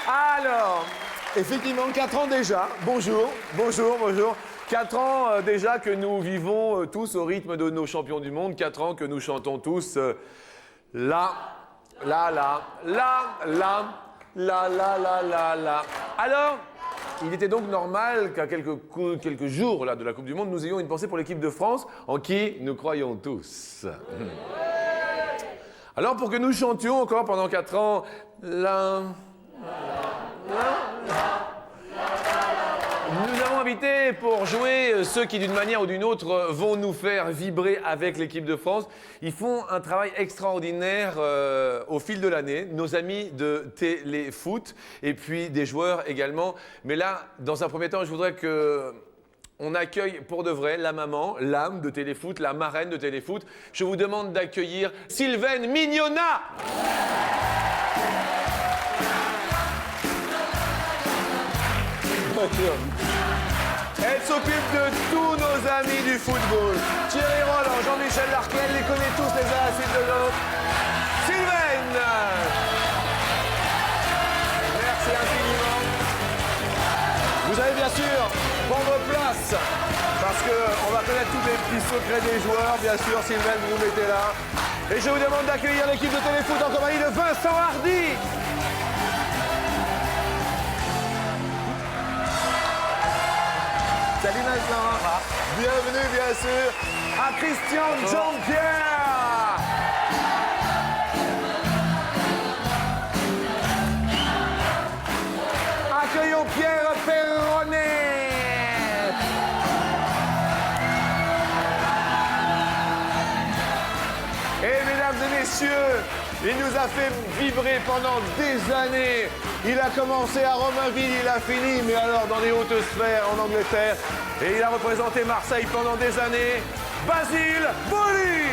Alors, effectivement, 4 ans déjà. Bonjour, bonjour, bonjour. 4 ans déjà que nous vivons tous au rythme de nos champions du monde. 4 ans que nous chantons tous la, la, la, la, la, la, la, la, la, la. Alors, il était donc normal qu'à quelques jours là, de la Coupe du Monde, nous ayons une pensée pour l'équipe de France, en qui nous croyons tous. Alors, pour que nous chantions encore pendant 4 ans, la... Nous avons invité pour jouer ceux qui, d'une manière ou d'une autre, vont nous faire vibrer avec l'équipe de France. Ils font un travail extraordinaire au fil de l'année, nos amis de Téléfoot et puis des joueurs également. Mais là, dans un premier temps, je voudrais qu'on accueille pour de vrai la maman, l'âme de Téléfoot, la marraine de Téléfoot. Je vous demande d'accueillir Sylvaine Mignona. Elle s'occupe de tous nos amis du football. Thierry Roland, Jean-Michel Larquet, elle les connaît tous les uns à la suite de l'autre. Sylvaine! Merci infiniment. Vous allez bien sûr prendre place parce qu'on va connaître tous les petits secrets des joueurs. Bien sûr, Sylvaine, vous vous mettez là. Et je vous demande d'accueillir l'équipe de Téléfoot en compagnie de Vincent Hardy. Salut Vincent, bienvenue bien sûr à Christian Jean-Pierre. Accueillons Pierre Perronnet. Et mesdames et messieurs, il nous a fait vibrer pendant des années. Il a commencé à Romainville, il a fini, mais alors dans les hautes sphères en Angleterre. Et il a représenté Marseille pendant des années. Basile Boli.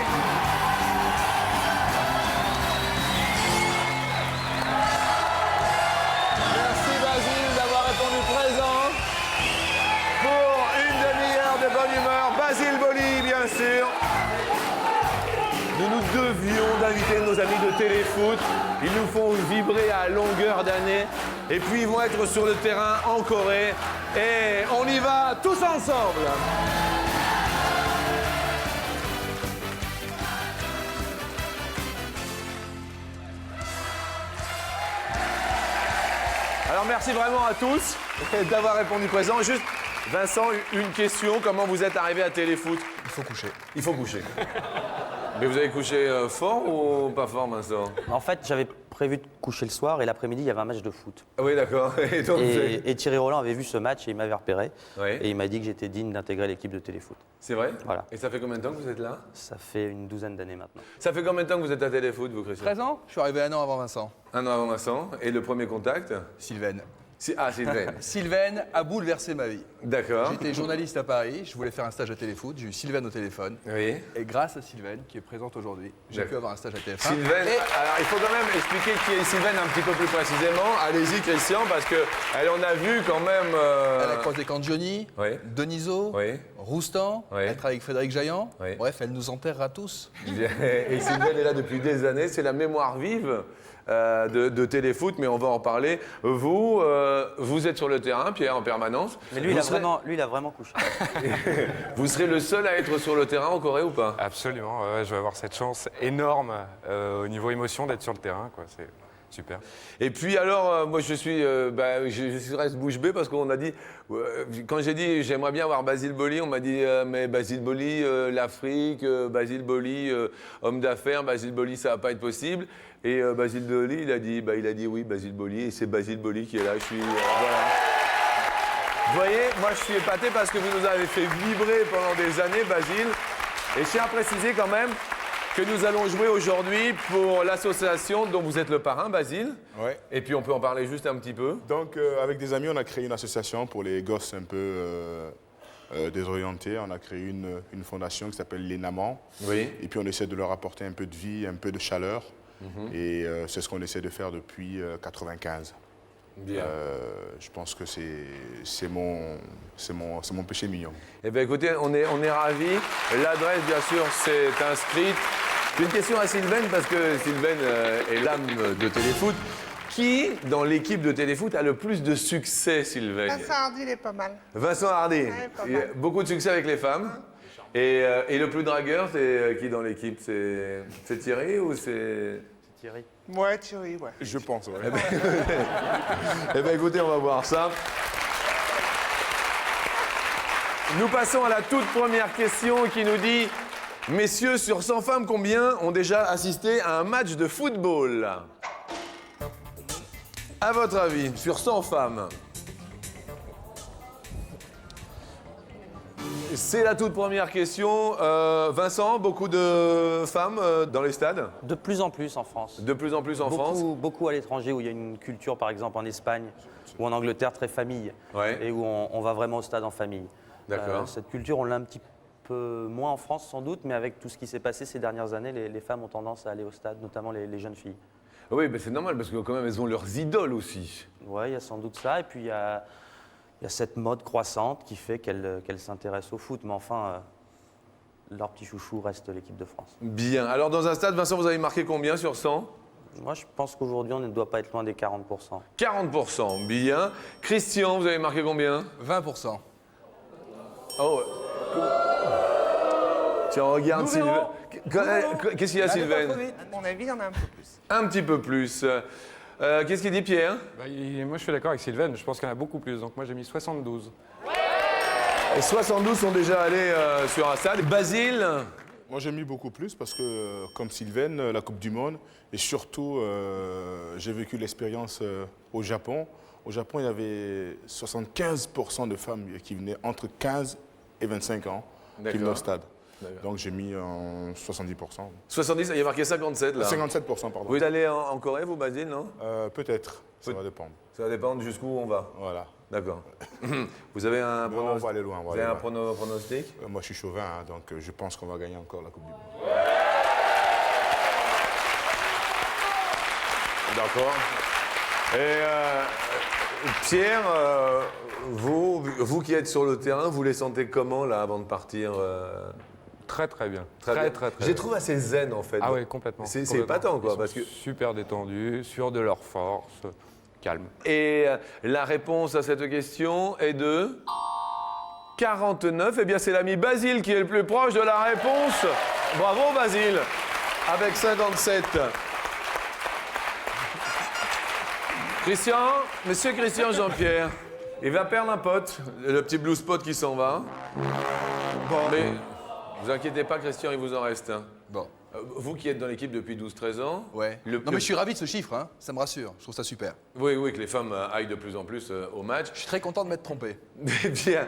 Merci Basile d'avoir répondu présent. Pour une demi-heure de bonne humeur, Basile Boli, bien sûr. Nous devions d'inviter nos amis de Téléfoot. Ils nous font vibrer à longueur d'année. Et puis ils vont être sur le terrain en Corée. Et on y va tous ensemble. Alors merci vraiment à tous d'avoir répondu présent. Juste, Vincent, une question. Comment vous êtes arrivé à Téléfoot? Il faut coucher. Il faut coucher. Mais vous avez couché fort ou pas fort, Vincent? En fait, j'avais prévu de coucher le soir et l'après-midi, il y avait un match de foot. Ah oui, d'accord. Et Thierry Roland avait vu ce match et il m'avait repéré. Oui. Et il m'a dit que j'étais digne d'intégrer l'équipe de Téléfoot. C'est vrai? Voilà. Et ça fait combien de temps que vous êtes là? Ça fait une douzaine d'années maintenant. Ça fait combien de temps que vous êtes à Téléfoot, vous, Christian? 13 ans. Je suis arrivé 1 an avant Vincent. 1 an avant Vincent. Et le premier contact? Sylvaine. Sylvaine. Sylvaine a bouleversé ma vie. D'accord. J'étais journaliste à Paris, je voulais faire un stage à Téléfoot, j'ai eu Sylvaine au téléphone. Oui. Et grâce à Sylvaine, qui est présente aujourd'hui, j'ai D'accord. pu avoir un stage à TF1. Sylvaine, alors il faut quand même expliquer qui est Sylvaine un petit peu plus précisément. Allez-y, Christian, parce qu'elle en a vu quand même. Elle a croisé Cangioni, Oui. Denisot, Oui. Roustan, Oui. elle travaille avec Frédéric Jaillant. Oui. Bref, elle nous enterrera tous. Et Sylvaine est là depuis des années. C'est la mémoire vive de Téléfoot, mais on va en parler. Vous êtes sur le terrain, Pierre, en permanence. Mais lui, il a vraiment couché. Vous serez le seul à être sur le terrain en Corée ou pas? Absolument, ouais, je vais avoir cette chance énorme au niveau émotion d'être sur le terrain, quoi. C'est super. Et puis alors, moi je reste bouche bée parce qu'on a dit, quand j'ai dit j'aimerais bien voir Basile Boli, on m'a dit mais Basile Boli, l'Afrique, Basile Boli, homme d'affaires, Basile Boli ça va pas être possible. Et Basile Boli il a dit oui Basile Boli et c'est Basile Boli qui est là. Je suis voilà. Vous voyez, moi je suis épaté parce que vous nous avez fait vibrer pendant des années, Basile. Et je tiens à préciser quand même que nous allons jouer aujourd'hui pour l'association dont vous êtes le parrain, Basile. Ouais. Et puis on peut en parler juste un petit peu. Donc, avec des amis, on a créé une association pour les gosses un peu désorientés. On a créé une fondation qui s'appelle Les Namans. Oui. Et puis, on essaie de leur apporter un peu de vie, un peu de chaleur. Et c'est ce qu'on essaie de faire depuis 1995. Bien. Je pense que c'est mon péché mignon. Eh bien écoutez, on est ravis. L'adresse, bien sûr, c'est inscrite. Une question à Sylvaine, parce que Sylvaine est l'âme de Téléfoot. Qui, dans l'équipe de Téléfoot, a le plus de succès, Sylvain? Vincent Hardy, il est pas mal. Vincent Hardy. Ouais, pas Il a mal. beaucoup de succès avec les femmes. Et le plus dragueur, c'est qui dans l'équipe? C'est Thierry ou c'est... Thierry. Ouais, Thierry, ouais. Je pense, ouais. Eh bien, écoutez, on va voir ça. Nous passons à la toute première question qui nous dit: messieurs, sur 100 femmes, combien ont déjà assisté à un match de football? À votre avis, sur 100 femmes? C'est la toute première question. Vincent, beaucoup de femmes dans les stades? De plus en plus en France. De plus en plus en France? Beaucoup à l'étranger, où il y a une culture, par exemple en Espagne ou en Angleterre, très famille. Ouais. Et où on va vraiment au stade en famille. D'accord. Cette culture, on l'a un petit peu moins en France sans doute, mais avec tout ce qui s'est passé ces dernières années, les femmes ont tendance à aller au stade, notamment les jeunes filles. Oui, mais c'est normal parce que quand même, elles ont leurs idoles aussi. Oui, il y a sans doute ça. Et puis il y a cette mode croissante qui fait qu'elles s'intéressent au foot. Mais enfin, leur petit chouchou reste l'équipe de France. Bien. Alors, dans un stade, Vincent, vous avez marqué combien sur 100? Moi, je pense qu'aujourd'hui, on ne doit pas être loin des 40%. 40%. Bien. Christian, vous avez marqué combien? 20%. Oh. Tiens, regarde Sylvain. Qu'est-ce qu'il y a, Sylvain? À mon avis, il y en a un peu plus. Un petit peu plus. Qu'est-ce qu'il dit, Pierre? Moi, je suis d'accord avec Sylvain. Je pense qu'il y en a beaucoup plus. Donc, moi, j'ai mis 72. Et 72 sont déjà allés sur un stade. Basile? Moi, j'ai mis beaucoup plus parce que, comme Sylvain, la Coupe du Monde, et surtout, j'ai vécu l'expérience au Japon. Au Japon, il y avait 75% de femmes qui venaient entre 15 et 25 ans qui venaient au stade. Donc, j'ai mis 70%. 70, il y a marqué 57 là. 57%, pardon. Vous allez en Corée, vous, Basile, non? Peut-être, ça va dépendre. Ça va dépendre jusqu'où on va. Voilà. D'accord. Vous avez un Non, on va aller loin. on va Vous avez aller un loin. pronostic? Moi, je suis chauvin, hein, donc je pense qu'on va gagner encore la Coupe du Monde. D'accord. Et Pierre, vous qui êtes sur le terrain, vous les sentez comment là avant de partir? Très, très bien. Bien. Très Je les trouve assez zen en fait. Ah oui, complètement. C'est Complètement. épatant quoi, Ils parce sont que. super détendus, sûrs de leur force, calmes. Et la réponse à cette question est de 49. Eh bien, c'est l'ami Basile qui est le plus proche de la réponse. Bravo Basile, avec 57. Christian, monsieur Christian Jean-Pierre, il va perdre un pote, le petit blue spot qui s'en va. Bon, mais vous inquiétez pas, Christian, il vous en reste un. Bon, Vous qui êtes dans l'équipe depuis 12-13 ans. ouais. Non, mais je suis ravi de ce chiffre, hein. Ça me rassure. Je trouve ça super. Oui, que les femmes aillent de plus en plus au match. Je suis très content de m'être trompé. Eh bien,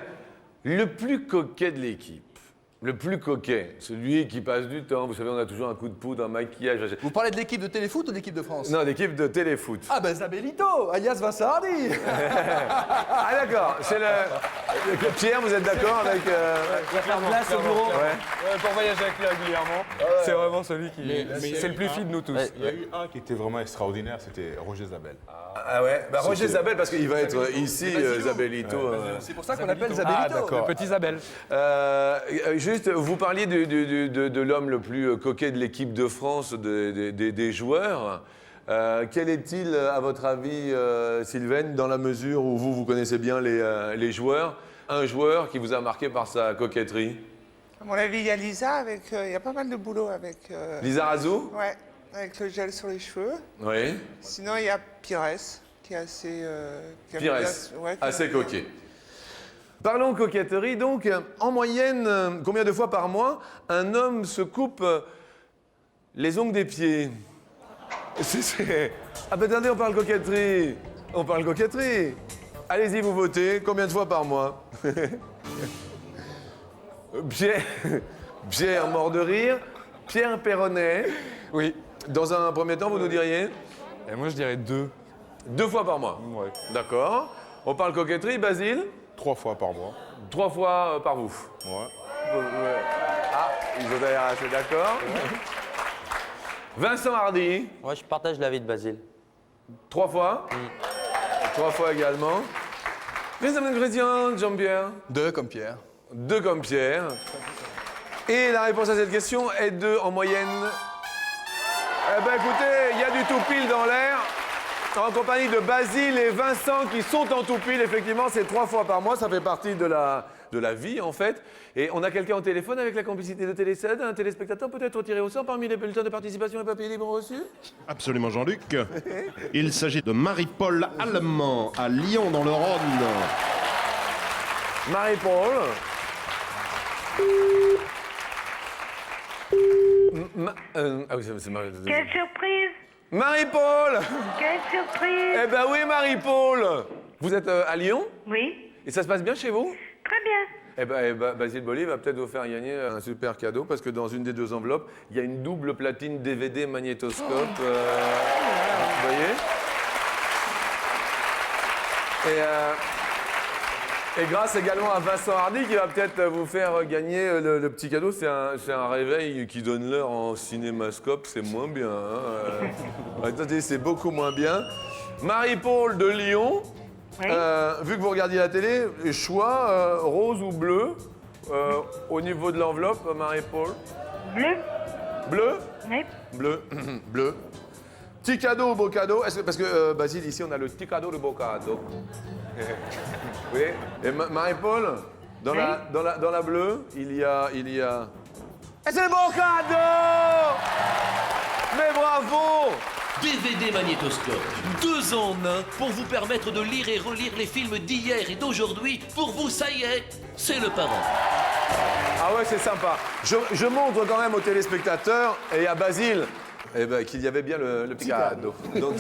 le plus coquet de l'équipe, le plus coquet, celui qui passe du temps, vous savez, on a toujours un coup de poudre, un maquillage. Vous parlez de l'équipe de Téléfoot ou de l'équipe de France? Non, l'équipe de Téléfoot. Ah ben Zabelito, alias Vincent Hardy. Ah d'accord, c'est le... Pierre, vous êtes d'accord avec... Place au bureau. Ouais. Pour voyager avec lui régulièrement, c'est vraiment celui qui... c'est le plus fit de nous tous. Ouais. Il y a eu un qui était vraiment extraordinaire, c'était Roger Zabel. Ah ouais, bah Roger Zabel, parce qu'il va être ici, Zabelito. C'est pour ça qu'on l'appelle Zabelito. Ah d'accord. Petit Isabelle. Juste, vous parliez de l'homme le plus coquet de l'équipe de France, des joueurs. Quel est-il, à votre avis, Sylvain, dans la mesure où vous connaissez bien les joueurs? Un joueur qui vous a marqué par sa coquetterie? À mon avis, il y a Lisa avec. Il y a pas mal de boulot avec. Lisa Razou? Ouais, avec le gel sur les cheveux. Oui. Sinon, il y a Pires, qui est assez. Qui aime Pires, bien- ouais, qui assez aime bien. coquet. Parlons coquetterie, donc, en moyenne, combien de fois par mois un homme se coupe les ongles des pieds? Ah ben attendez, on parle coquetterie. On parle coquetterie. Allez-y, vous votez. Combien de fois par mois? Pierre, mort de rire. Pierre Perronnet. Oui. Dans un premier temps, vous nous diriez? Et moi, je dirais 2. 2 fois par mois. Ouais. D'accord. On parle coquetterie, Basile? 3 fois par mois. 3 fois par vous. Ouais. Ah, ils ont d'ailleurs assez d'accord. Vincent Hardy, Moi, je partage l'avis de Basile. 3 fois. 3 fois également. Christian Jean-Pierre, 2 comme Pierre. 2 comme Pierre. Et la réponse à cette question est 2 en moyenne. Eh ben écoutez, il y a du tout pile dans l'air. en compagnie de Basile et Vincent qui sont en tout pile. Effectivement, c'est 3 fois par mois. Ça fait partie de la vie, en fait. Et on a quelqu'un au téléphone avec la complicité de Télé7, un téléspectateur peut-être tiré au sort parmi les bulletins de participation et papiers libres reçus. Absolument, Jean-Luc. Il s'agit de Marie-Paul Allemand, à Lyon, dans le Rhône. Marie-Paul. Ah oui, c'est Marie. Quelle surprise! Marie-Paul. Quelle surprise! Eh ben oui, Marie-Paul. Vous êtes à Lyon Oui, et ça se passe bien chez vous? très bien. Basile Boli va peut-être vous faire gagner un super cadeau parce que dans une des 2 enveloppes, il y a une double platine DVD magnétoscope. Vous voyez? Et grâce également à Vincent Hardy qui va peut-être vous faire gagner le petit cadeau. C'est un réveil qui donne l'heure en cinémascope, c'est moins bien. Hein. Attendez, c'est beaucoup moins bien. Marie-Paul de Lyon. Oui. Vu que vous regardiez la télé, choix rose ou bleu au niveau de l'enveloppe, Marie-Paul? Bleu? Bleu? Oui. Bleu. Bleu. Petit cadeau ou beau cadeau? Parce que Basile, ici, on a le petit cadeau, le beau cadeau. Oui. Et Marie-Paul, dans la bleue, il y a... Et c'est le beau cadeau! Mais bravo! DVD magnétoscope, 2 en 1 pour vous permettre de lire et relire les films d'hier et d'aujourd'hui. Pour vous, ça y est, c'est le parent. Ah ouais, c'est sympa. Je montre quand même aux téléspectateurs et à Basile qu'il y avait bien le petit cadeau. Donc,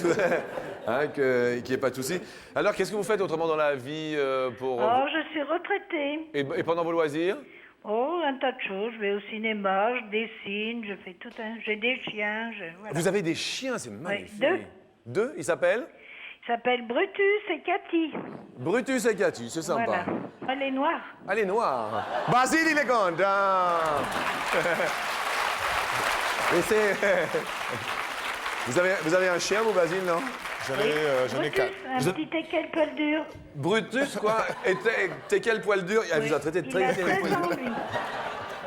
qu'il n'y ait pas de souci. Alors, qu'est-ce que vous faites autrement dans la vie pour... Oh, je suis retraitée. Et pendant vos loisirs? Oh, un tas de choses. Je vais au cinéma, je dessine, je fais tout un... J'ai des chiens, voilà. Vous avez des chiens, c'est magnifique. 2. 2? Ils s'appellent? Ils s'appellent Brutus et Cathy. Brutus et Cathy, c'est sympa. Voilà. Elle est noire. Allez, noir. Basile, il est content. Et c'est... Vous avez un chien, vous, Basile, non? J'en ai 4. Un petit teckel poil dur. Brutus, quoi? Et t'es quel poil dur? Il vous a traité de Il a très... 13 ans, lui.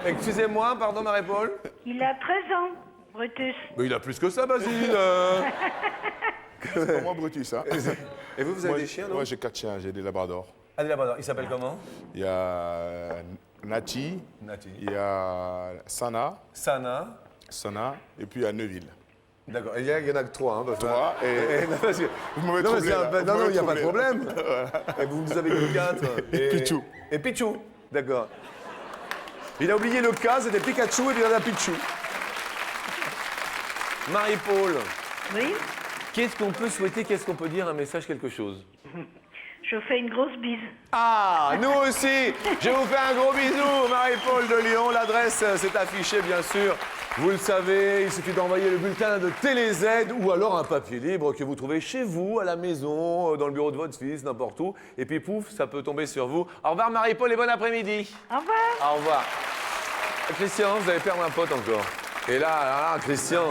Excusez-moi, pardon, Marie-Paul. Il a 13 ans, Brutus. Mais il a plus que ça, Basile. C'est pour moi, Brutus. Hein. Et vous avez des chiens, non? Moi, j'ai 4 chiens, j'ai des labradors. Ah, des labradors. Ils s'appellent comment? Il y a Nati, Nati. il y a Sana, Sana. et puis il y a Neuville. D'accord. Il y en a que 3. Hein, parce que... 3 et... Non, parce que... Vous m'avez Non, mais troublé, là. non, Vous il n'y a pas de m'avez problème. Et vous nous avez que 4. Et Pichou. Et Pichou, d'accord. Il a oublié le K, c'était Pikachu et puis il y en a Pichou. Marie-Paul, Oui, qu'est-ce qu'on peut souhaiter, qu'est-ce qu'on peut dire, un message, quelque chose? je fais une grosse bise. Ah, nous aussi. Je vous fais un gros bisou, Marie-Paul de Lyon. L'adresse, c'est affiché, bien sûr. Vous le savez, il suffit d'envoyer le bulletin de Télé-Z ou alors un papier libre que vous trouvez chez vous, à la maison, dans le bureau de votre fils, n'importe où. Et puis, pouf, ça peut tomber sur vous. Au revoir, Marie-Paul, et bon après-midi. Au revoir. Au revoir. Christian, vous allez perdre un pote encore. Et là, Christian...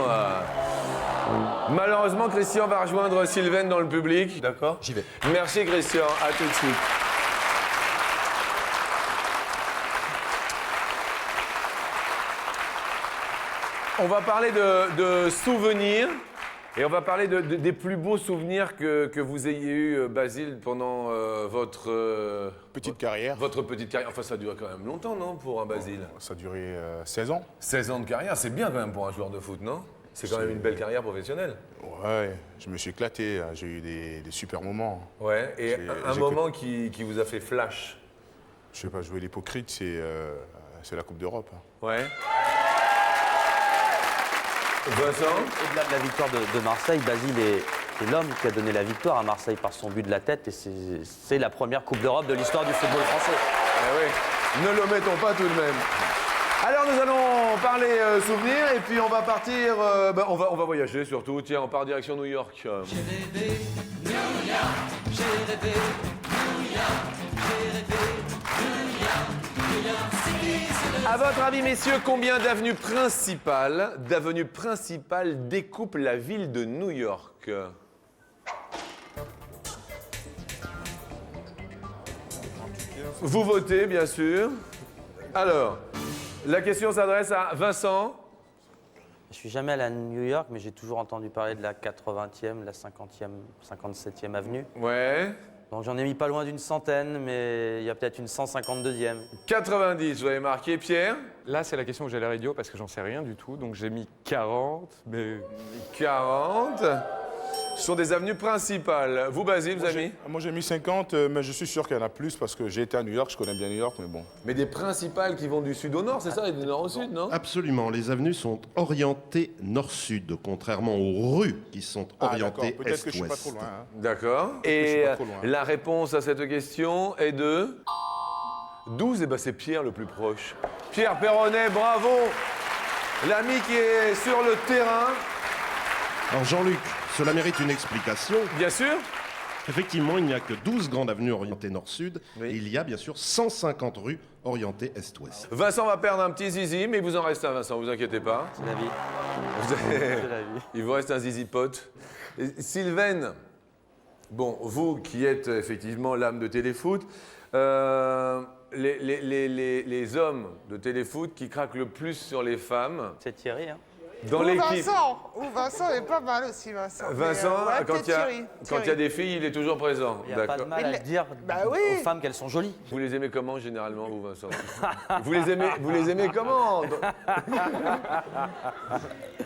Malheureusement, Christian va rejoindre Sylvaine dans le public. D'accord? J'y vais. Merci, Christian. À tout de suite. On va parler de souvenirs. Et on va parler des plus beaux souvenirs que vous ayez eu, Basile, pendant votre Petite carrière. votre petite carrière. Enfin, ça dure quand même longtemps, non, pour un Basile? Ça a duré 16 ans. 16 ans de carrière, c'est bien quand même pour un joueur de foot, non? C'est quand même une belle carrière professionnelle. Ouais, je me suis éclaté, j'ai eu des super moments. Ouais, et un j'ai moment qui vous a fait flash. Je sais pas jouer l'hypocrite, c'est la Coupe d'Europe. Ouais. Vincent? Au-delà de la victoire de Marseille, Basile est l'homme qui a donné la victoire à Marseille par son but de la tête. Et c'est la première Coupe d'Europe de l'histoire du football français. Eh oui, ne l'omettons pas tout de même. Alors nous allons parler souvenirs et puis on va partir, on va voyager surtout. Tiens, on part direction New York. J'ai rêvé New York, j'ai rêvé New York, j'ai rêvé New York, New York City, c'est le... À votre avis, messieurs, combien d'avenues principales découpent la ville de New York? Vous votez, bien sûr. Alors, la question s'adresse à Vincent. Je suis jamais allé à New York, mais j'ai toujours entendu parler de la 80e, la 50e, 57e avenue. Ouais. Donc j'en ai mis pas loin d'une centaine, mais il y a peut-être une 152e. 90, vous avez marqué, Pierre. Là, c'est la question où j'ai l'air idiot parce que j'en sais rien du tout. Donc j'ai mis 40, mais 40. Ce sont des avenues principales. Vous, Basile, vous avez mis? Moi, j'ai mis 50, mais je suis sûr qu'il y en a plus parce que j'ai été à New York, je connais bien New York, mais bon. Mais des principales qui vont du sud au nord, c'est ça? Et du nord au sud, non? Absolument, les avenues sont orientées nord-sud, contrairement aux rues qui sont Ah, orientées d'accord, peut-être que je suis pas trop est-ouest. loin. Hein. D'accord. je Et suis pas trop loin. la réponse à cette question est de 12. Et ben c'est Pierre le plus proche. Pierre Perronnet, bravo. L'ami qui est sur le terrain. Alors Jean-Luc, cela mérite une explication. Bien sûr. Effectivement, il n'y a que 12 grandes avenues orientées nord-sud. Oui. Et il y a bien sûr 150 rues orientées est-ouest. Vincent va perdre un petit zizi, mais il vous en reste un, Vincent, vous inquiétez pas. C'est la vie. Vous avez- C'est la vie. Il vous reste un zizi pote. Et Sylvaine, bon, vous qui êtes effectivement l'âme de téléfoot, les hommes de téléfoot qui craquent le plus sur les femmes C'est Thierry, hein. dans l'équipe. Vincent est pas mal aussi, Vincent. Vincent, Mais, ouais, quand peut-être il y a- Thierry. quand il y a des filles, il est toujours présent. Il n'y a pas de mal à dire Bah oui. aux femmes qu'elles sont jolies. Vous les aimez comment généralement, vous, Vincent? Vous les aimez comment?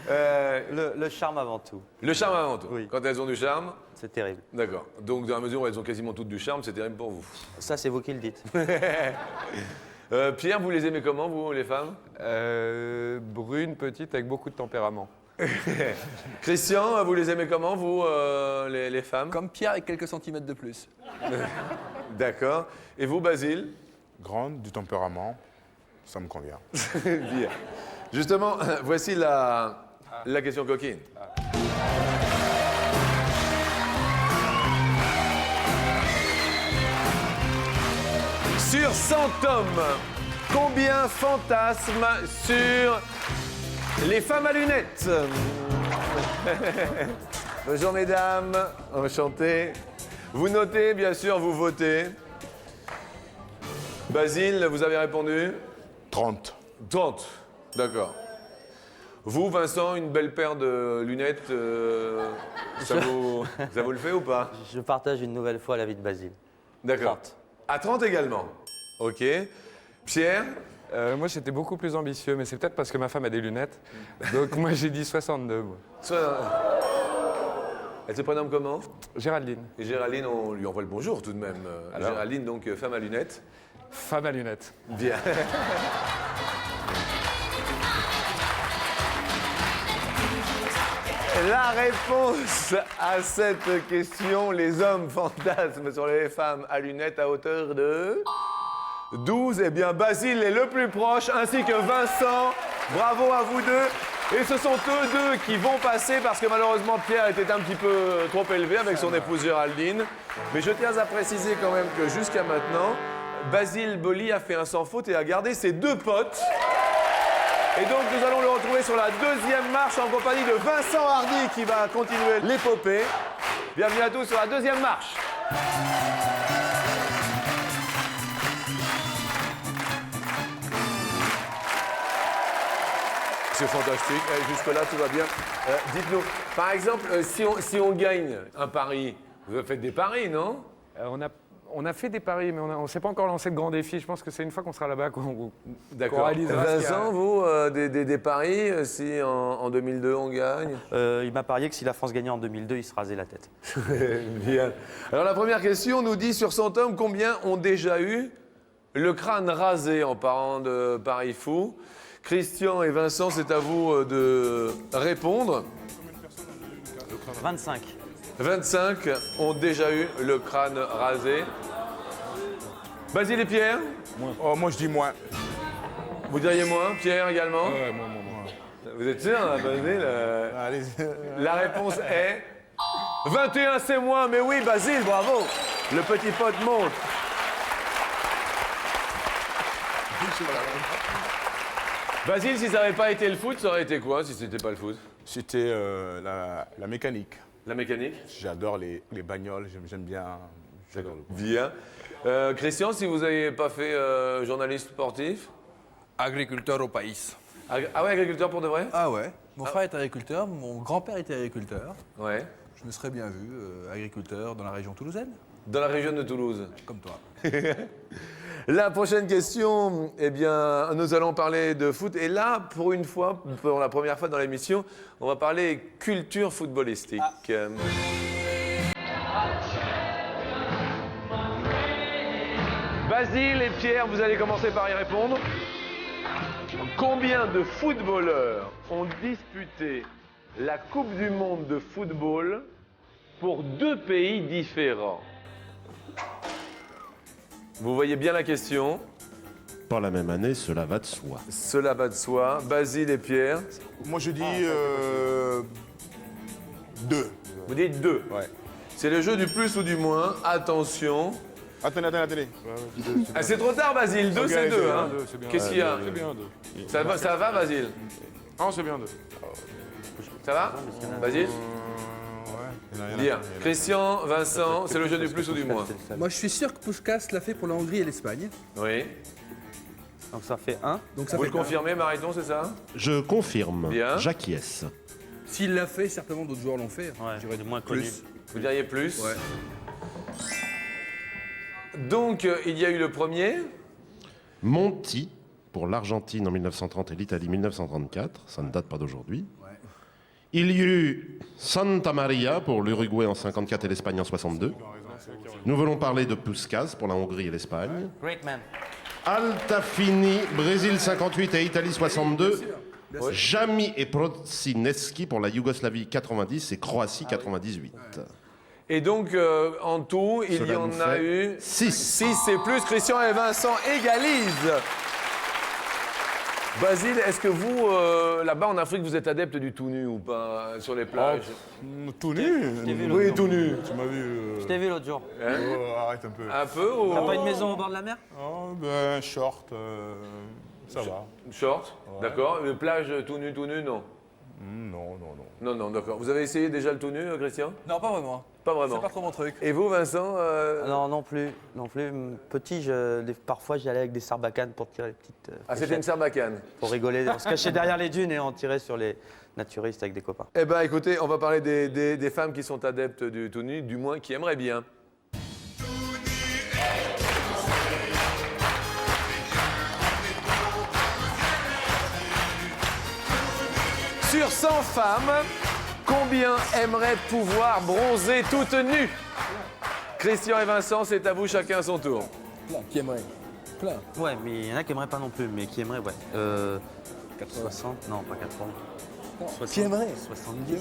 Le charme avant tout. Le charme avant tout. Oui. Quand elles ont du charme, C'est terrible. d'accord. Donc dans la mesure où elles ont quasiment toutes du charme, c'est terrible pour vous. Ça, c'est vous qui le dites. Pierre, vous les aimez comment, vous, les femmes? brune, petite, avec beaucoup de tempérament. Christian, vous les aimez comment, vous, les femmes? Comme Pierre avec quelques centimètres de plus. D'accord. Et vous, Basile? Grande, du tempérament, ça me convient. Bien. Justement, voici la question coquine. Sur 100 hommes, combien fantasment sur les femmes à lunettes? Bonjour mesdames, enchanté. Vous notez, bien sûr, vous votez. Basile, vous avez répondu? 30. 30, d'accord. Vous, Vincent, une belle paire de lunettes, ça vous le fait ou pas? Je partage une nouvelle fois l'avis de Basile. D'accord. 30. À 30 également. Ok. Pierre? Moi, j'étais beaucoup plus ambitieux, mais c'est peut-être parce que ma femme a des lunettes. Donc moi, j'ai dit 62. Moi. Elle se prénomme comment? Géraldine, Et Géraldine, on lui envoie le bonjour tout de même. Alors Géraldine, donc femme à lunettes. femme à lunettes. Bien. La réponse à cette question, les hommes fantasment sur les femmes à lunettes à hauteur de 12. Eh bien, Basile est le plus proche, ainsi que Vincent. Bravo à vous deux. Et ce sont eux deux qui vont passer parce que malheureusement Pierre était un petit peu trop élevé avec son épouse Géraldine. Mais je tiens à préciser quand même que jusqu'à maintenant, Basile Boli a fait un sans faute et a gardé ses deux potes. Et donc nous allons le retrouver sur la deuxième marche en compagnie de Vincent Hardy qui va continuer l'épopée. Bienvenue à tous sur la deuxième marche. C'est fantastique. Jusque-là, tout va bien. Dites-nous, par exemple, si on gagne un pari, vous faites des paris, non? On a fait des paris, mais on ne s'est pas encore lancé le grand défi. Je pense que c'est une fois qu'on sera là-bas qu'on D'accord. réalisera. Vincent, vous, des paris, si en 2002 on gagne? Il m'a parié que si la France gagnait en 2002, il se rasait la tête. Bien. Alors la première question nous dit sur 100 hommes combien ont déjà eu le crâne rasé en parlant de paris fou. Christian et Vincent, c'est à vous de répondre. 25. 25 ont déjà eu le crâne rasé. Basile et Pierre? Oh, moi, je dis moins. Vous diriez moins? Pierre également? Ouais, moi. Vous êtes sûr, hein, Basile? Allez. La réponse est 21, c'est moins. Mais oui, Basile, bravo. Le petit pote monte. Basile, si ça n'avait pas été le foot, ça aurait été quoi si c'était pas le foot? C'était la mécanique. La mécanique? J'adore les bagnoles, j'aime bien. J'adore le Bien. Christian, si vous n'aviez pas fait journaliste sportif? Agriculteur au pays. Ah ouais, agriculteur pour de vrai? Ah ouais. Mon frère est agriculteur, mon grand-père était agriculteur. Ouais. Je me serais bien vu agriculteur dans la région toulousaine, Dans la région de Toulouse. comme toi. La prochaine question, eh bien, nous allons parler de foot. Et là, pour une fois, pour la première fois dans l'émission, on va parler culture footballistique. Basile et Pierre, vous allez commencer par y répondre. Combien de footballeurs ont disputé la Coupe du Monde de football pour 2 pays différents? Vous voyez bien la question. Pas la même année, cela va de soi. Cela va de soi. Basile et Pierre. Moi, je dis 2. Vous dites 2. Ouais. C'est le jeu du plus ou du moins. Attention. Attendez. Ah, c'est trop tard, Basile. 2, Ok, c'est 2. Hein. c'est bien. Qu'est-ce qu'il y a? C'est bien 2. Ça va, Basile? Non, c'est bien 2. Ça va, Basile? Bien. Christian, Vincent, c'est le jeu du plus ou du moins. Moi, je suis sûr que Puskás l'a fait pour la Hongrie et l'Espagne. Oui. Donc ça fait 1. Donc ça Vous fait le confirmez, Mariton, c'est ça? Je confirme. Bien. J'acquiesce. S'il l'a fait, certainement d'autres joueurs l'ont fait. Ouais, Je dirais moins connu. plus. Vous diriez plus? Ouais. Donc, il y a eu le premier. Monti pour l'Argentine en 1930 et l'Italie 1934. Ça ne date pas d'aujourd'hui. Il y eut Santa Maria pour l'Uruguay en 54 et l'Espagne en 62. Nous voulons parler de Puskás pour la Hongrie et l'Espagne. Great man. Altafini, Brésil 58 et Italie 62. Jami et Procineski pour la Yougoslavie 90 et Croatie 98. Et donc, en tout, il Cela y en nous a fait eu 6. 6 et plus. Christian et Vincent égalisent. Basile, est-ce que vous, là-bas en Afrique, vous êtes adepte du tout nu ou pas sur les plages? Tout nu? Oui, tout nu. Tu m'as vu. Je t'ai vu l'autre jour. Arrête un peu. Un peu ou T'as pas une maison au bord de la mer? Oh, ben, short, ça va. short? D'accord. Les plages tout nu, non? Non. Non, d'accord. Vous avez essayé déjà le tout nu, Christian? Non, pas vraiment. Pas vraiment. C'est pas trop mon truc. Et vous, Vincent Non, non plus. Petit, parfois j'y allais avec des sarbacanes pour tirer les petites. Ah, c'était une fléchettes, sarbacane. pour rigoler. On se cachait derrière les dunes et on tirait sur les naturistes avec des copains. Eh ben, écoutez, on va parler des femmes qui sont adeptes du tout nu, du moins qui aimeraient bien. Sur 100 femmes, combien aimeraient pouvoir bronzer toutes nues? Christian et Vincent, c'est à vous, chacun à son tour. Plein. Qui aimerait? Plein. Ouais, mais il y en a qui aimeraient pas non plus, mais qui aimeraient, ouais. 60, non, pas 80. 60, Qui aimerait? 70.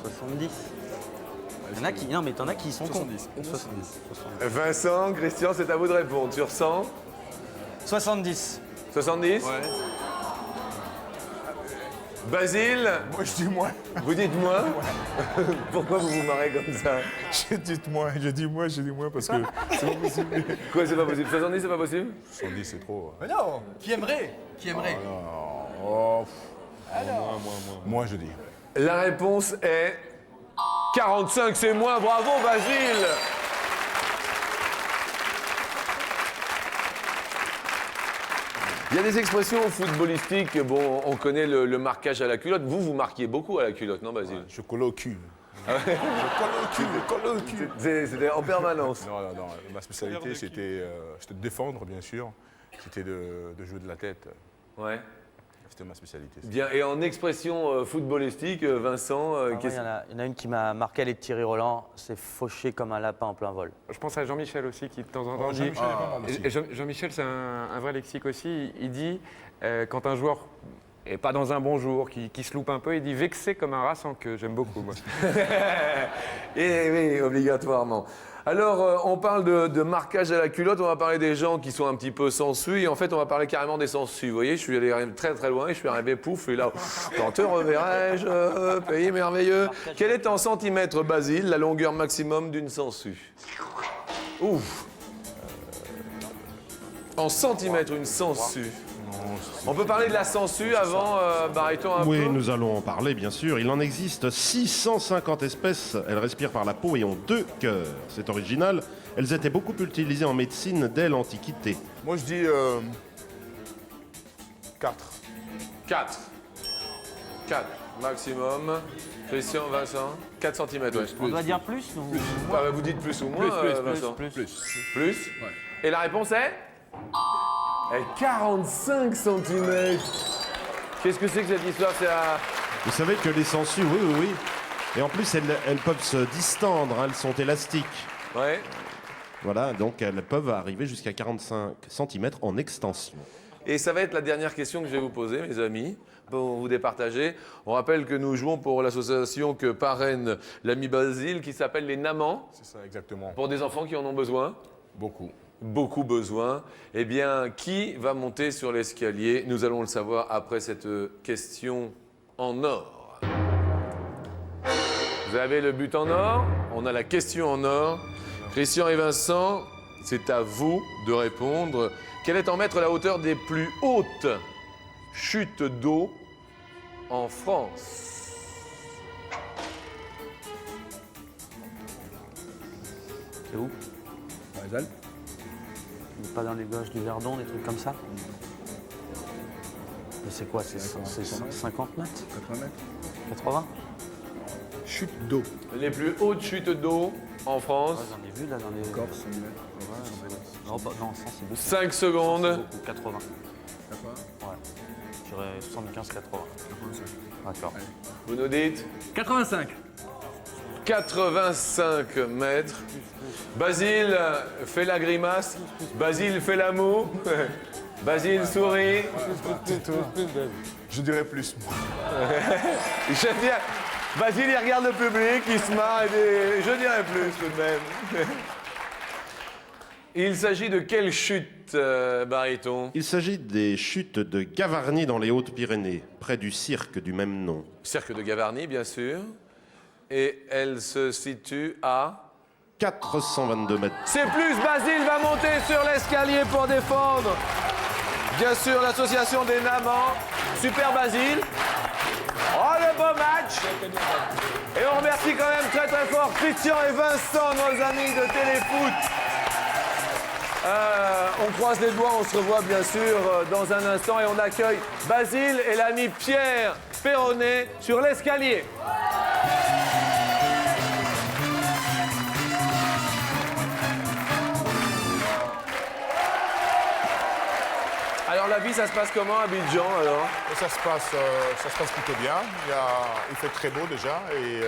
70. Il y en a qui, non, mais t'en as qui sont 70. cons. 70. Vincent, Christian, c'est à vous de répondre. Sur 100, 70. 70? Ouais. Basile, Moi, je dis moins. vous dites moins? Pourquoi vous vous marrez comme ça? Je dis moins parce que c'est pas possible. Quoi, c'est pas possible? 70, c'est pas possible? 110, c'est trop. Mais non. Qui aimerait? Qui aimerait? Oh, moi, je dis. La réponse est 45, c'est moins. Bravo, Basile! Il y a des expressions footballistiques. Bon, on connaît le marquage à la culotte. Vous marquiez beaucoup à la culotte, non, Basile? Je colle au cul. Je colle au cul. C'était en permanence. Non. Ma spécialité, c'était de défendre, bien sûr. C'était de jouer de la tête. Ouais. C'était ma spécialité. Bien. Et en expression footballistique, Vincent, Ah ouais, il y en a une qui m'a marqué, elle est de Thierry Roland, c'est fauché comme un lapin en plein vol. Je pense à Jean-Michel aussi qui de temps en temps dit. Jean-Michel est pas mal aussi. Et Jean-Michel, c'est un vrai lexique aussi. Il dit quand un joueur est pas dans un bon jour, qui se loupe un peu, il dit vexé comme un rat sans queue. J'aime beaucoup, moi. Eh oui, obligatoirement. Alors, on parle de marquage à la culotte, on va parler des gens qui sont un petit peu sensus, et en fait, on va parler carrément des sensus. Vous voyez, je suis allé très très loin, et je suis arrivé, pouf, et là, quand te reverrai-je, pays merveilleux. Quel est en centimètres, Basile, la longueur maximum d'une sangsue? Ouf. En centimètres, une sangsue. On peut parler de la sangsue avant, Bariton, un Oui, peu? nous allons en parler, bien sûr. Il en existe 650 espèces. Elles respirent par la peau et ont 2 cœurs. C'est original. Elles étaient beaucoup utilisées en médecine dès l'Antiquité. Moi, je dis 4. 4. maximum. Christian, Vincent, 4 cm. Ouais. On doit dire plus ou Ah, bah, vous dites plus ou moins, Vincent. Plus. Et la réponse est 45 cm. Qu'est-ce que c'est que cette histoire? C'est à... Vous savez que les sangsues, oui. Et en plus, elles peuvent se distendre, hein, elles sont élastiques. Ouais. Voilà, donc elles peuvent arriver jusqu'à 45 cm en extension. Et ça va être la dernière question que je vais vous poser, mes amis, pour vous départager. On rappelle que nous jouons pour l'association que parraine l'ami Basile, qui s'appelle les Namans, C'est ça, exactement. pour des enfants qui en ont besoin. Beaucoup besoin. Eh bien, qui va monter sur l'escalier? Nous allons le savoir après cette question en or. Vous avez le but en or, on a la question en or. Christian et Vincent, c'est à vous de répondre. Quelle est en mètres la hauteur des plus hautes chutes d'eau en France? C'est où? Pas dans les gorges du Verdon, des trucs comme ça? Mais c'est quoi? C'est 50 mètres? 80 mètres? 80? Chute d'eau. Les plus hautes chutes d'eau en France. Ouais, j'en ai vu là dans les... Corse, Non, 100 c'est beaucoup. 5 secondes. Beaucoup, 80. Ouais. Je dirais 75-80. D'accord. Vous nous dites 85. 85 mètres. Basile fait la grimace. Basile fait l'amour. Basile sourit. Je dirais plus, moi. J'aime bien. Basile, il regarde le public, il se marre et dit, je dirais plus tout de même. Il s'agit de quelle chute, Baryton? Il s'agit des chutes de Gavarnie dans les Hautes-Pyrénées, près du cirque du même nom. Cirque de Gavarnie, bien sûr. Et elle se situe à... 422 mètres. C'est plus, Basile va monter sur l'escalier pour défendre, bien sûr, l'association des Namans. Super Basile. Oh, le beau match. Et on remercie quand même très très fort Christian et Vincent, nos amis de Téléfoot. On croise les doigts, on se revoit bien sûr dans un instant et on accueille Basile et l'ami Pierre Perronnet sur l'escalier. Alors la vie, ça se passe comment à Abidjan alors? Et ça se passe plutôt bien. Il fait très beau déjà et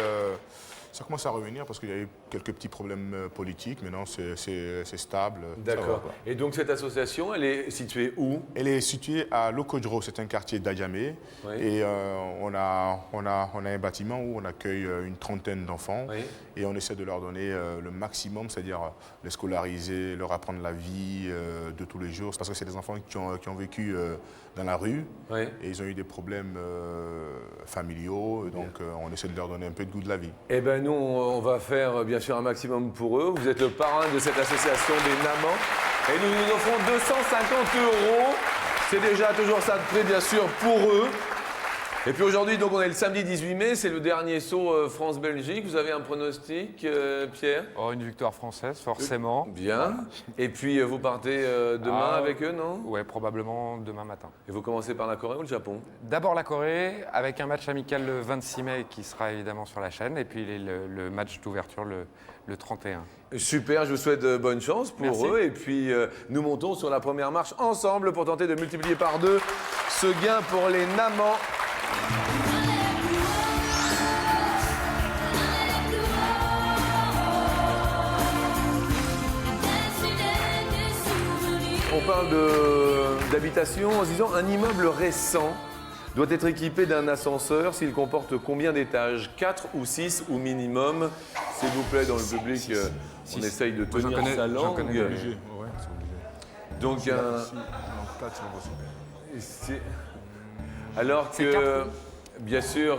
ça commence à revenir parce qu'il y a eu quelques petits problèmes politiques. Maintenant, c'est stable. ça va, D'accord. quoi. Et donc cette association, elle est située où? Elle est située à Locodro, c'est un quartier d'Adjamé. Oui. Et on a un bâtiment où on accueille une trentaine d'enfants. Oui. Et on essaie de leur donner le maximum, c'est-à-dire les scolariser, leur apprendre la vie de tous les jours. Parce que c'est des enfants qui ont vécu dans la rue. Oui. Et ils ont eu des problèmes familiaux. Et donc on essaie de leur donner un peu de goût de la vie. Eh bien nous, on va faire bien sûr un maximum pour eux. Vous êtes le parrain de cette association des Namans. Et nous nous offrons 250 €. C'est déjà toujours ça de prix, bien sûr, pour eux. Et puis aujourd'hui, donc on est le samedi 18 mai, c'est le dernier saut France-Belgique. Vous avez un pronostic, Pierre? Oh, une victoire française, forcément. Bien. Et puis vous partez demain avec eux, non? Ouais, probablement demain matin. Et vous commencez par la Corée ou le Japon? D'abord la Corée, avec un match amical le 26 mai qui sera évidemment sur la chaîne, et puis le match d'ouverture le 31. Super, je vous souhaite bonne chance pour Merci. eux. Et puis nous montons sur la première marche ensemble pour tenter de multiplier par 2 ce gain pour les Namans. On parle d'habitation en se disant un immeuble récent doit être équipé d'un ascenseur s'il comporte combien d'étages? 4 ou 6 ou minimum? S'il vous plaît, dans le public, on essaye de j'en tenir connais- sa j'en langue. connais Obligé. Ouais, c'est obligé. Donc alors que, bien sûr,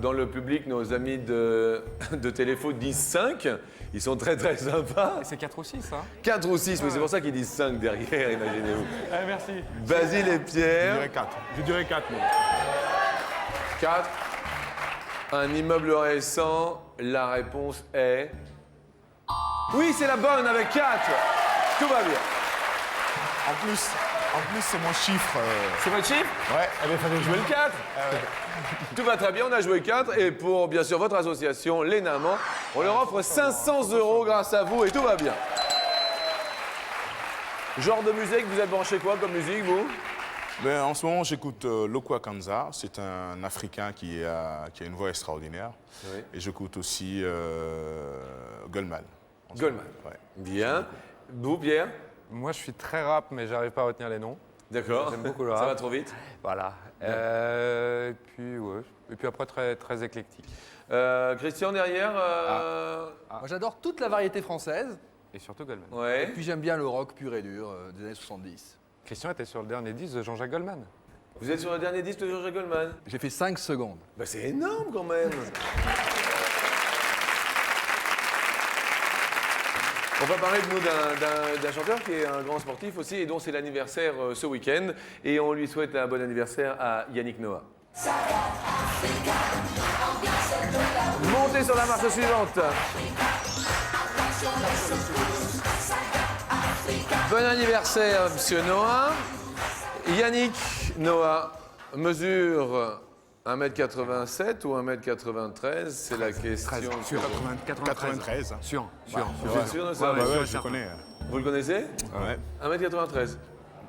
dans le public, nos amis de Téléfoot disent 5. Ils sont très très sympas. Et c'est 4 ou 6, hein? 4 ou 6, mais c'est pour ça qu'ils disent 5 derrière, imaginez-vous. Merci. Basile et Je Pierre. dirais 4. Je dirais 4, moi. 4. Un immeuble récent. La réponse est... Oui, c'est la bonne avec 4. Tout va bien. En plus, En plus, c'est mon chiffre. C'est votre chiffre? Ouais. Eh bien, il fallait jouer le 4. Tout va très bien, on a joué 4. Et pour, bien sûr, votre association, les Namans, on leur offre 500 € grâce à vous et tout va bien. Genre de musique, vous êtes branché quoi comme musique, vous? Ben, en ce moment, j'écoute Lokwa Kanza. C'est un Africain qui a une voix extraordinaire. Oui. Et j'écoute aussi Goldman. Goldman. Ouais. Bien. Vous, Pierre? Moi, je suis très rap, mais j'arrive pas à retenir les noms. D'accord. J'aime beaucoup le Ça rap. va trop vite. Voilà. Et puis après, très, très éclectique. Christian, derrière Moi, j'adore toute la variété française. Et surtout Goldman. Ouais. Et puis, j'aime bien le rock pur et dur des années 70. Christian était sur le dernier disque de Jean-Jacques Goldman. Vous êtes sur le dernier disque de Jean-Jacques Goldman? J'ai fait 5 secondes. Bah, c'est énorme quand même. On va parler de nous d'un chanteur qui est un grand sportif aussi et dont c'est l'anniversaire ce week-end. Et on lui souhaite un bon anniversaire à Yannick Noah. Montez sur la marche suivante. Bon anniversaire, monsieur Noah. Yannick Noah mesure 1m87 ou 1m93, c'est la question. 93. Sûr. Vous êtes sûr de ça? Ouais, je le connais. Vous le connaissez? Ouais. 1m93.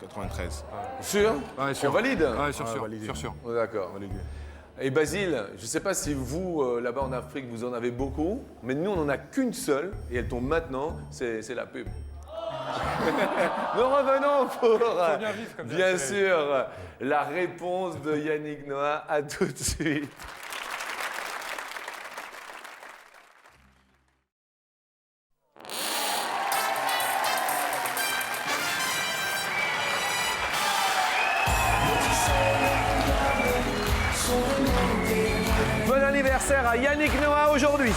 93. Sûr? Ouais, sûr. On valide? Ouais, sûr. validé. Sûr. Oh, d'accord. Et Basile, je ne sais pas si vous, là-bas en Afrique, vous en avez beaucoup, mais nous, on n'en a qu'une seule, et elle tombe maintenant, c'est la pub. Nous revenons pour, bien vivre, comme bien dirait sûr, la réponse de Yannick Noah. À tout de suite. Bon anniversaire à Yannick Noah aujourd'hui.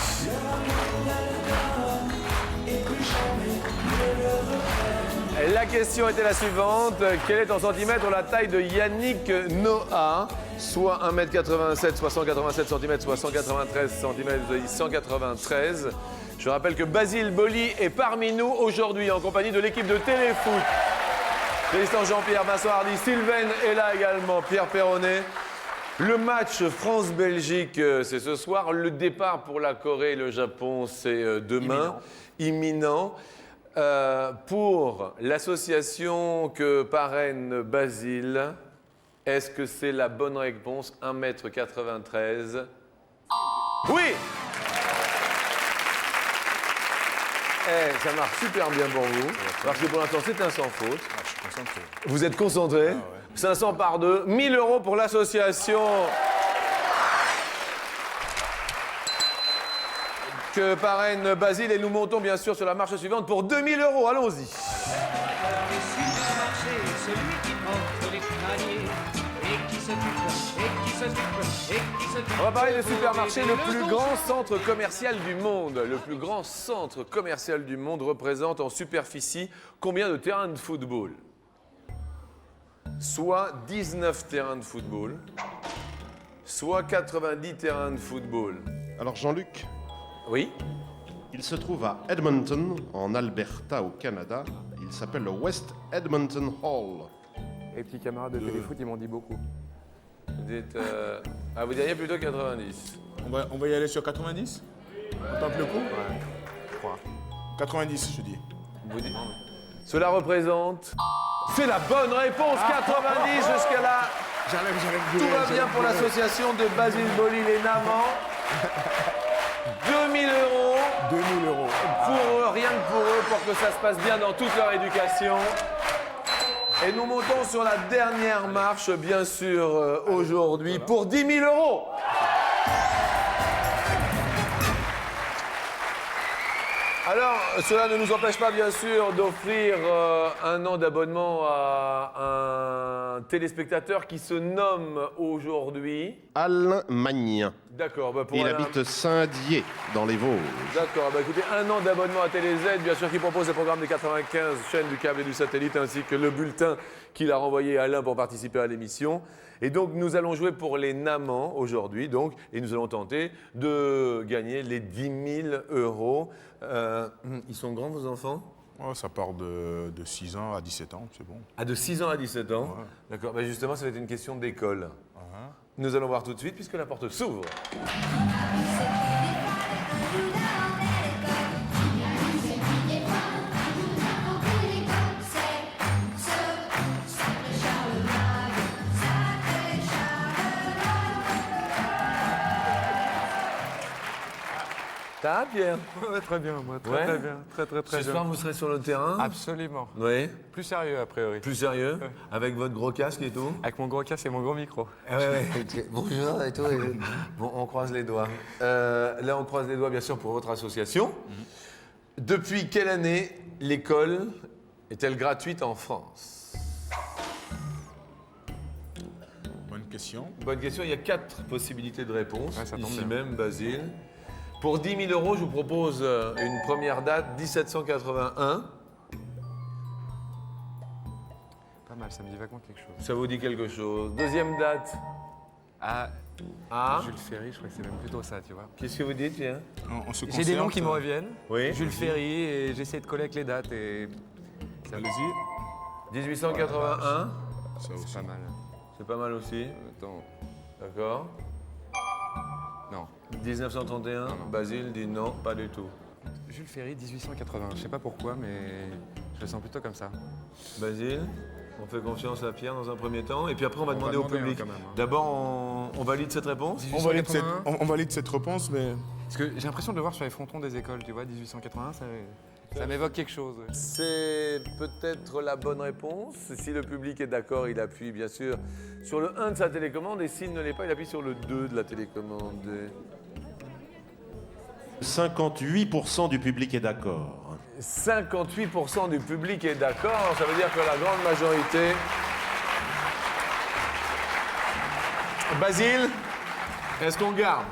La question était la suivante. Quelle est en centimètres la taille de Yannick Noah? Soit 1m87, soit 187 cm, soit 193 cm, vous avez dit 193. Je rappelle que Basile Boli est parmi nous aujourd'hui en compagnie de l'équipe de Téléfoot. Tristan Jean-Pierre, Vincent Hardy, Sylvain est là également, Pierre Perronnet. Le match France-Belgique, c'est ce soir. Le départ pour la Corée et le Japon, c'est demain. Imminent. Pour l'association que parraine Basile, est-ce que c'est la bonne réponse? 1m93. Oui! Ça marche super bien pour vous, parce que pour l'instant, c'est un sans faute. Je suis concentré. Vous êtes concentré? 500 par 2, 1000 € pour l'association que parraine Basile. Et nous montons bien sûr sur la marche suivante pour 2000 €. Allons-y. On va parler du supermarché, le plus grand centre commercial du monde. Le plus grand centre commercial du monde représente en superficie combien de terrains de football? Soit 19 terrains de football, soit 90 terrains de football. Alors Jean-Luc, Oui? il se trouve à Edmonton, en Alberta, au Canada. Il s'appelle le West Edmonton Hall. Les petits camarades de Téléfoot, ils m'ont dit beaucoup. Vous dites, vous diriez plutôt 90. On va y aller sur 90? On tente le coup? Je crois. 90, je dis. Vous dites- Cela représente... C'est la bonne réponse, 90 jusqu'à là. Tout va bien pour l'association de Basile Boli, les Namans. 2000 €. 2000 €. Pour eux, rien que pour eux, pour que ça se passe bien dans toute leur éducation. Et nous montons sur la dernière marche, bien sûr, aujourd'hui, pour 10 000 €. Alors, cela ne nous empêche pas, bien sûr, d'offrir un an d'abonnement à un téléspectateur qui se nomme aujourd'hui... Alain Magnin. D'accord, pour Il Alain- habite Saint-Dié, dans les Vosges. D'accord, écoutez, un an d'abonnement à TéléZ, bien sûr, qui propose les programmes des 95 chaînes du câble et du satellite, ainsi que le bulletin qu'il a renvoyé à Alain pour participer à l'émission. Et donc, nous allons jouer pour les Namans aujourd'hui, donc, et nous allons tenter de gagner les 10 000 €. Ils sont grands, vos enfants? Ouais, ça part de 6 ans à 17 ans, c'est bon. Ah, de 6 ans à 17 ans? Ouais. D'accord. Bah justement, ça va être une question d'école. Nous allons voir tout de suite puisque la porte s'ouvre. Ça va, Pierre? Ouais, très bien, moi, très, Ouais. très bien. Très, très, très Ce bien. soir, vous serez sur le terrain? Absolument. Oui. Plus sérieux, a priori. Plus sérieux? Avec votre gros casque et tout? Avec mon gros casque et mon gros micro. Ah ouais, ouais. Ok. Bonjour et tout. Bon, on croise les doigts. Là, on croise les doigts, bien sûr, pour votre association. Depuis quelle année l'école est-elle gratuite en France? Bonne question. Bonne question. Il y a 4 possibilités de réponse. Ouais, ça tombe Ici bien. même, Basile. Pour 10 000 €, je vous propose une première date, 1781. Pas mal, ça me dit vaguement quelque chose. Ça vous dit quelque chose. Deuxième date. Ah, Ah. Jules Ferry, je crois que c'est même plutôt ça, tu vois. Qu'est-ce que vous dites, Pierre? On se J'ai des noms concerte. qui me reviennent. Oui. Jules Ferry, et j'essaie de coller avec les dates et ça Allez-y. 1881. Ça aussi. c'est pas mal. C'est pas mal aussi. Attends, D'accord. non. 1931. Basile dit non, pas du tout. Jules Ferry, 1880. Je sais pas pourquoi, mais je le sens plutôt comme ça. Basile, on fait confiance à Pierre dans un premier temps, et puis après on va On va demander au demander, public. hein, quand même, hein. D'abord, on valide cette réponse. On valide, 1881. on valide cette réponse, mais Parce que j'ai l'impression de le voir sur les frontons des écoles, tu vois, 1881, ça m'évoque quelque chose. ouais. C'est peut-être la bonne réponse. Si le public est d'accord, il appuie bien sûr sur le 1 de sa télécommande, et s'il ne l'est pas, il appuie sur le 2 de la télécommande. 58% du public est d'accord. 58% du public est d'accord, ça veut dire que la grande majorité... Basile, est-ce qu'on garde?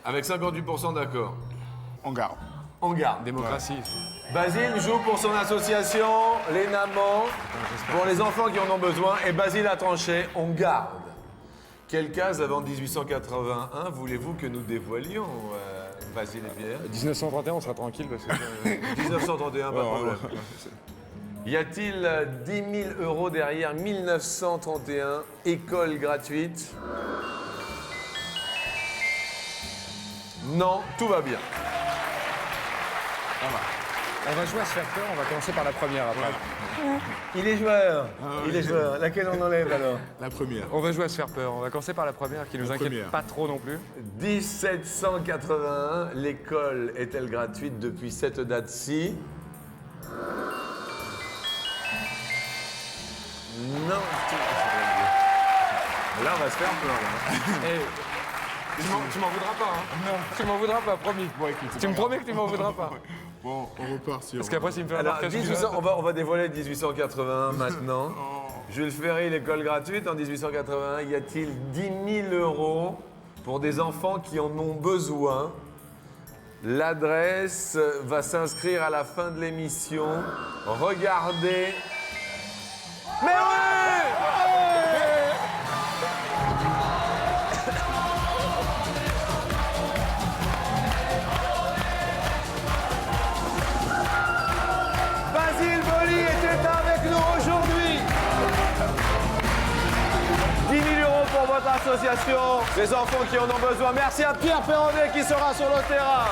Avec 58% d'accord. on garde. On garde. Démocratie. Basile joue pour son association, les Namans, pour les enfants qui en ont besoin, et Basile a tranché, on garde. Quelle case avant 1881 voulez-vous que nous dévoilions, Basile et Pierre? 1931, on sera tranquille parce que... 1931, pas de problème. Y a-t-il 10 000 € derrière 1931, école gratuite? Non, tout va bien. On va jouer à se faire peur, on va commencer par la première après. Il est joueur. Il est joueur. Laquelle on enlève alors? La première. On va jouer à se faire peur, on va commencer par la première qui nous La inquiète première. pas trop non plus. 1781, l'école est-elle gratuite depuis cette date-ci? Non. Là, on va se faire peur. Là. Eh, tu m'en voudras pas, hein? Non. Tu m'en voudras pas, promis. Tu me promets que tu m'en voudras pas. Bon, on repart sur... Parce qu'après, s'il me fait un Alors, marquage... 1800, on va dévoiler 1881 maintenant. Jules Ferry, l'école gratuite en 1881. Y a-t-il 10 000 € pour des enfants qui en ont besoin? L'adresse va s'inscrire à la fin de l'émission. Regardez. Mais oui! Basile Boli était avec nous aujourd'hui. 10 000 € pour votre association, les enfants qui en ont besoin. Merci à Pierre Perronnet qui sera sur le terrain.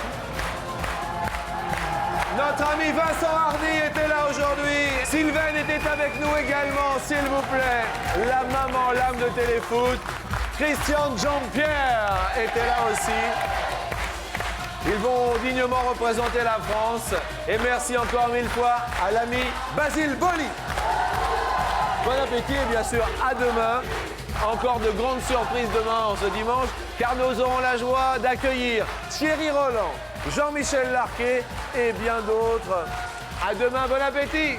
Notre ami Vincent Hardy était là aujourd'hui. Sylvaine était avec nous également, s'il vous plaît. La maman, l'âme de Téléfoot. Christian Jean-Pierre était là aussi. Ils vont dignement représenter la France. Et merci encore 1000 fois à l'ami Basile Boli. Bon appétit et bien sûr à demain. Encore de grandes surprises demain en ce dimanche, car nous aurons la joie d'accueillir Thierry Roland, Jean-Michel Larquet et bien d'autres. À demain, bon appétit!